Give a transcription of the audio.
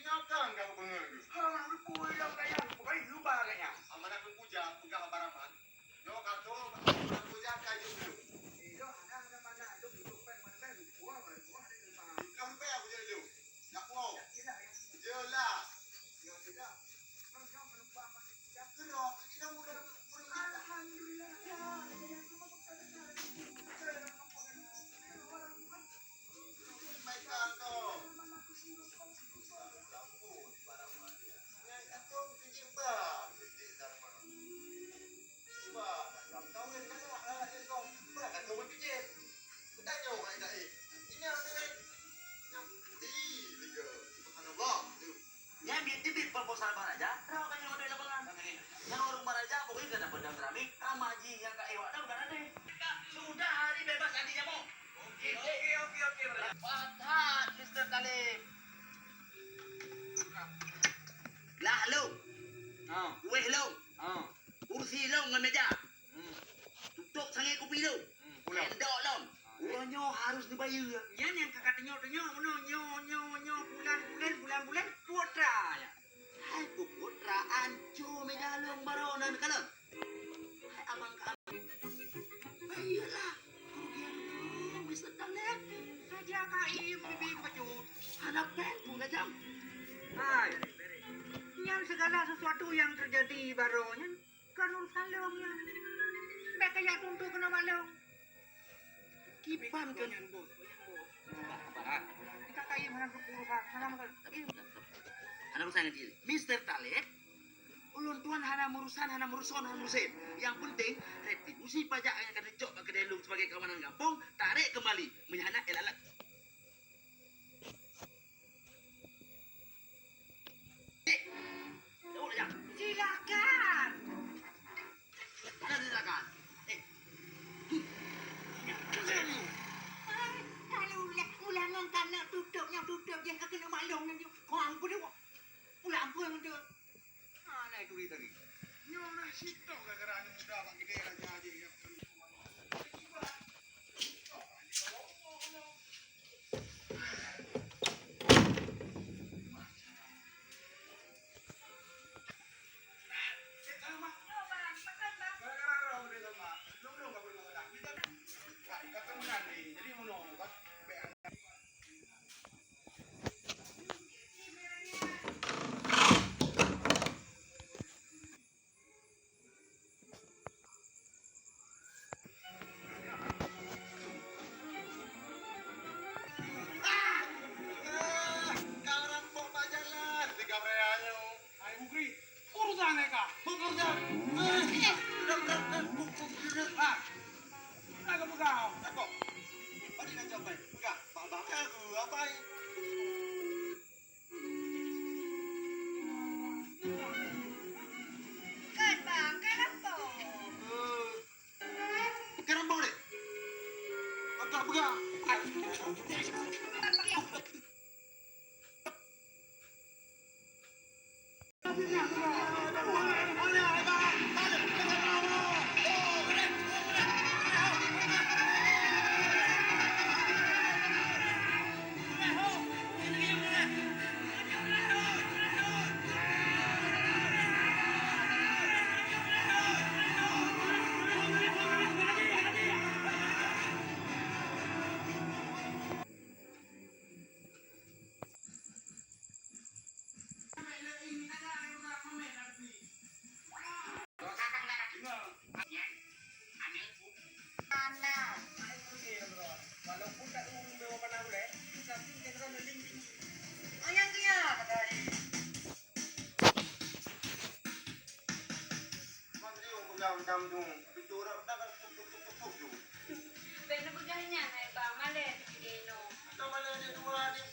Ingatkan kamu bengeng. Hang pui lang kaya, bukan lupa kaya. Amanah puja, buka baraman. Yo kato, puja kayu dulu. Iyo, ada mana, itu hidup pen, mana buah di rumah. Kamu pe aku dulu. Nak mau. Tidak ya. Jelas. Yo tidak. Kalau yang menumpang mana? Kerok, kita mudah Alhamdulillah. Baikkan toh. Lampu baraman. Yang kato puji bah, puji dharma. Bah, kau yang kata itu, bah kato puji. Tanya orang dah ini apa ni? Yang tiga. Subhanallah. Yang bitibit proposal baraja, raw kanya model lapangan. Yang orang baraja pokoknya kena pedang keramik, amaji yang kak Ewa dah bukan ada. Sudah hari bebas adinya mo. Okey. Pathat, Mr. Talib. Lah lo. Weh lo. Kursi lo dengan meja. Tutup sangat kopi lo. Sendok lo. Uangnya harus dibayar. Yan yang kakak nyo bulan putra ya. Hai putra ancu megalong baronan kalau. Hai abang ka. Bayalah. Kerugian Mr. Talib. Saja kaim bibing pacut. Anak pen pun jam. Hai. Yang segala sesuatu yang terjadi baronya kan urusan leongnya. Mereka yang untuk kena balong. Kipan kan. Kita kaim hanya urusan salam kan. Anak urusan dia. Mr. Talib. Ulun tuan hana murusan. Yang penting retribusi pajak yang akan dicok ke Delung sebagai kawanan kampung tarik kembali menyana elalat. Silakan. Ada silakan. Kalau ulangan karena tutup yang kena balong yang kurang pun dia. Ulang pun tu. Mana itu tadi? Nyona sitok gara-gara anu muda bang gede aja aja. Urusan mereka, pekerjaan. Nak pegang. Apa? Apa nak capai? Pegang. Bang aku apa? Kan bang, kan apa? Sekarang boleh. Apa pegang? Walaupun tak tahu bawa pandang boleh, tapi dia kan meling tinggi. Yang dia kata dia. Mandi yang pegang jam tu. Itu orang tak kan tuk tu. Pero pagkanya na iba, mali, hindi no. Ada mana ada dua ni.